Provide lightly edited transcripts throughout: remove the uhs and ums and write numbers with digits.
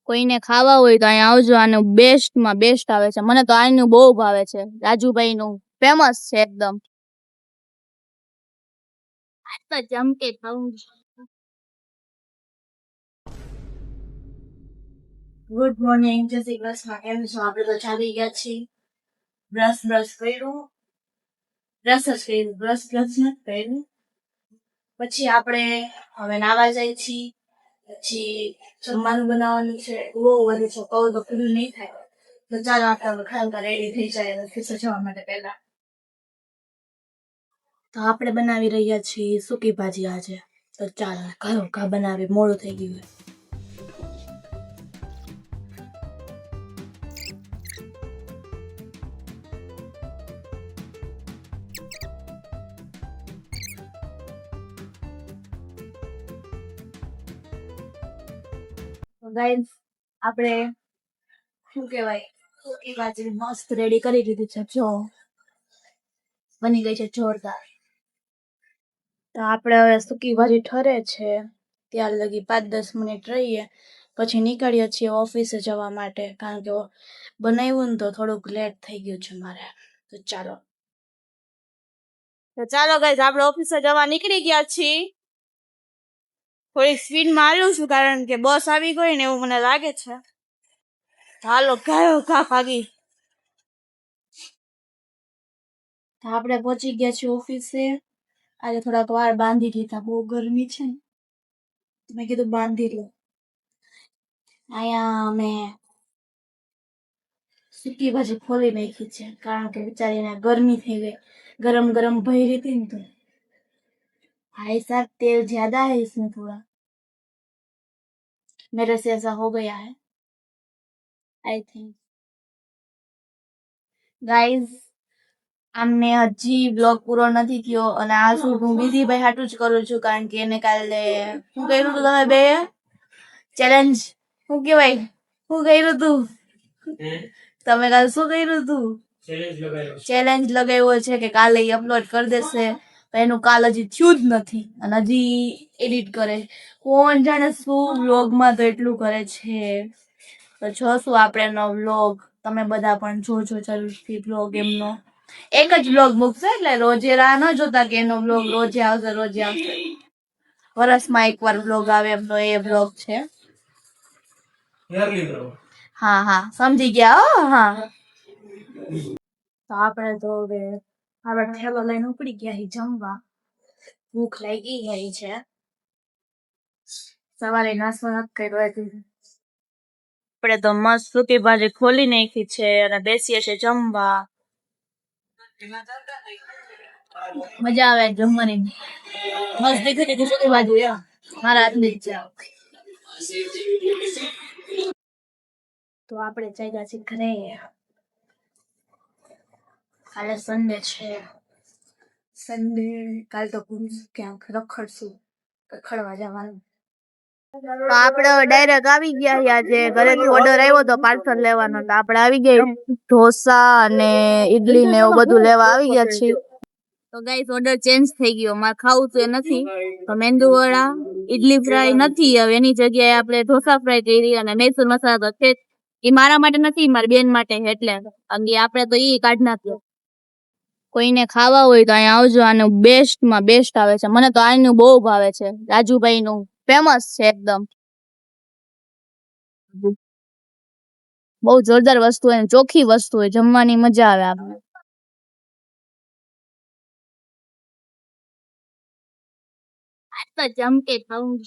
કોઈને ખાવા હોય તો અહીંયા આવજો. આનું બેસ્ટમાં બેસ્ટ આવે છે. મને તો આનું બહુ ભાવે છે. રાજુભાઈનું ફેમસ છે એકદમ. આજ તો જમકે ખાવું. ગુડ મોર્નિંગ, જય શ્રી કૃષ્ણ. કેમ છો? આપણે તો જાગી ગયા છીએ. બ્રશ કર્યું, બ્રશ નથી કર્યું. પછી આપણે હવે નાવા જાય છીએ. પછી જમવાનું બનાવવાનું છે. બહુ વધુ છે, કહું તો પૂરું નહીં થાય. તો ચાલો આપણે ખાવા રેડી થઈ જાય ઓફિસે જવા માટે પહેલા. તો આપણે બનાવી રહ્યા છીએ સૂકી ભાજી આજે. તો ચાલો ઘા બનાવી, મોડું થઈ ગયું. ગાઈસ, આપણે શું કહેવાય, સૂકી ભાજી મસ્ત રેડી કરી દીધી છે. જો બની ગઈ છે જોરદાર. તો આપણે હવે સૂકી ભાજી ઠરે છે ત્યાર લગી 5-10 મિનિટ રહીએ, પછી નીકળીએ છીએ ઓફિસે જવા માટે. કારણ કે બનાવ્યું ને તો થોડુંક લેટ થઈ ગયું છે મારે. તો ચાલો ગાઈસ, આપણે ઓફિસે જવા નીકળી ગયા છીએ. થોડી સ્પીડમાં આવ્યું છું કારણ કે બસ આવી ગઈ ને એવું મને લાગે છે. ચાલો ઘા ભાગી. આપણે પહોંચી ગયા છીએ ઓફિસે. આજે થોડાક વાર બાંધી દીધા, બહુ ગરમી છે ને, મેં કીધું બાંધી લો. અહીંયા અમે સૂકી ભાજી ખોલી નાખી છે કારણ કે બિચારીને ગરમી થઈ ગઈ. गरम भरी थी तो भाई साहब तेल ज्यादा है इसमें थोड़ा, मेरे से ऐसा हो गया है आई थिंक. गाइस, आमने हजी ब्लॉग पूरो નથી થયો અને આ શૂટ હું વિધિભાઈ હાટું જ કરું છું કારણ કે એને કાલે શું કર્યું તું તમે બે ચેલેન્જ શું કહેવાય શું કર્યું તું તમે કાલે શું કર્યું તું ચેલેન્જ લગાવ્યો છે કે કાલે અપલોડ કરી દેશે, પણ એનું કાલ હજી થયું જ નથી અને હજી એડિટ કરે. કોણ જાણે શું વ્લોગમાં તો એટલું કરે છે. તો જોશું આપણે એનો વ્લોગ, તમે બધા પણ જોજો જરૂરથી. વ્લોગ એમનો એક જ વ્લોગ મૂકશે એટલે રોજે રાહ ન જોતા કે એનો વ્લોગ રોજે આવશે. વર્ષમાં એકવાર વ્લોગ આવે એમનો, એ વ્લોગ છે. હા સમજી ગયા. હા, તો આપણે તો હવે આપણે ઠેલો લઈને ઉપડી ગયા જમવા. ભૂખ લાગી ગઈ છે. સવારે નાસ્તો નથી કર્યો એટલે આપણે તો મસ્ત સૂકી ભાજી ખોલી નાખી છે અને બેસીએ છીએ જમવા. મજા આવે જમવાની. મસ્ત દેખી સૂકી ભાજી મારા હાથની જ છે. તો આપણે જઈ છીએ ઘરે. કાલે સન્ડે છે. કાલ તો ક્યાંક રખડવા જવાનું. તો આપણે ડાયરેક્ટ આવી ગયા આજે. ઘરેથી ઓર્ડર આવ્યો તો પાર્સલ લેવાનો, તો આપણે આવી ગયા ઢોસા અને ઈડલી ને એવું બધું લેવા આવી ગયા છીએ. તો ગાઈસ, ઓર્ડર ચેન્જ થઈ ગયો. મારે ખાવું તો નથી, તો મેંદુ વડા ઈડલી ફ્રાય નથી, હવે એની જગ્યાએ આપણે ઢોસા ફ્રાય કરી અને મૈસૂર મસાલા તો છે. એ મારા માટે નથી, મારી બેન માટે, એટલે અંગે આપણે તો ઈ કાઢ નાખ્યો. કોઈને ખાવા હોય તો અહીંયા આવજો. આનું બેસ્ટમાં બેસ્ટ આવે છે. મને તો આનું બહુ ભાવે છે. રાજુભાઈનું ફેમસ છે એકદમ. બહુ જોરદાર વસ્તુ હોય, ચોખ્ખી વસ્તુ હોય, જમવાની મજા આવે આપણે. આજ તો જમકે ખાવું.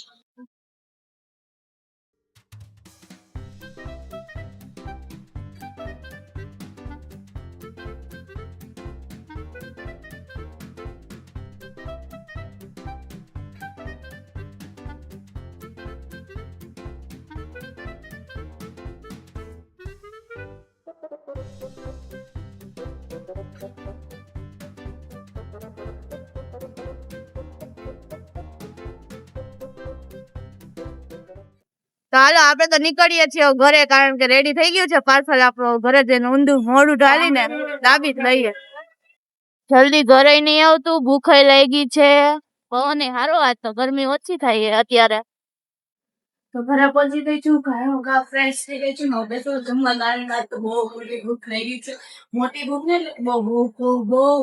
ચાલો આપણે તો નીકળીએ છીએ ઘરે, કારણ કે રેડી થઈ ગયું છે પાર્સલ. આપણો ઘરે જઈને ઊંધું મોઢું ઢાળીને દાબી લઈએ. જલ્દી ઘરે નહીં આવતું, ભૂખાઈ લાગી છે. પવન હારો, આજ તો ગરમી ઓછી થાય અત્યારે. તો ઘરે પહોંચી ગઈ છું, ઘા ફ્રેશ થઈ ગઈ છું, હવે તો જમવા કારણ તો બહુ મોટી ભૂખ લાગી છે. મોટી ભૂખ ને બહુ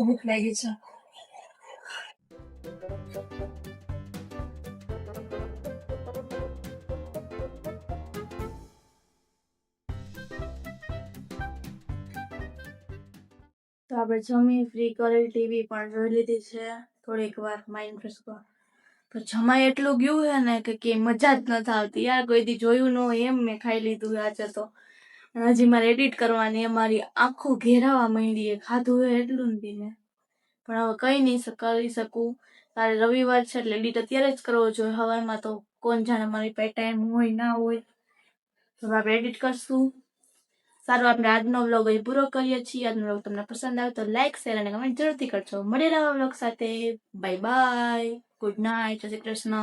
ભૂખ લાગી છે. તો આપણે જમી ફ્રી કરી, ટીવી પણ જોઈ લીધી છે થોડીક વાર માઇન્ડ ફ્રેશ કરવા. તો જમાઈ એટલું ગયું છે ને કે મજા જ નથી આવતી યાર. કોઈ દી જોયું ન હોય એમ મેં ખાઈ લીધું આજે તો. અને હજી મારે એડિટ કરવાની, અમારી આંખો ઘેરાવા માંડી. ખાધું હોય એટલું નથી મેં, પણ હવે કઈ નહીં કરી શકું. કાલે રવિવાર છે એટલે એડિટ અત્યારે જ કરવો જોઈએ સવારમાં. તો કોણ જાણે મારી પાસે ટાઈમ હોય ના હોય. તો આપણે એડિટ કરશું. સારું, આપણે આજનો વ્લોગ અહીં પૂરો કરીએ છીએ. આજનો વ્લોગ તમને પસંદ આવે તો લાઈક, શેર અને કમેન્ટ જરૂરથી કરજો. મળી નવા વ્લોગ સાથે. બાય બાય, ગુડ નાઇટ, જય શ્રી કૃષ્ણ.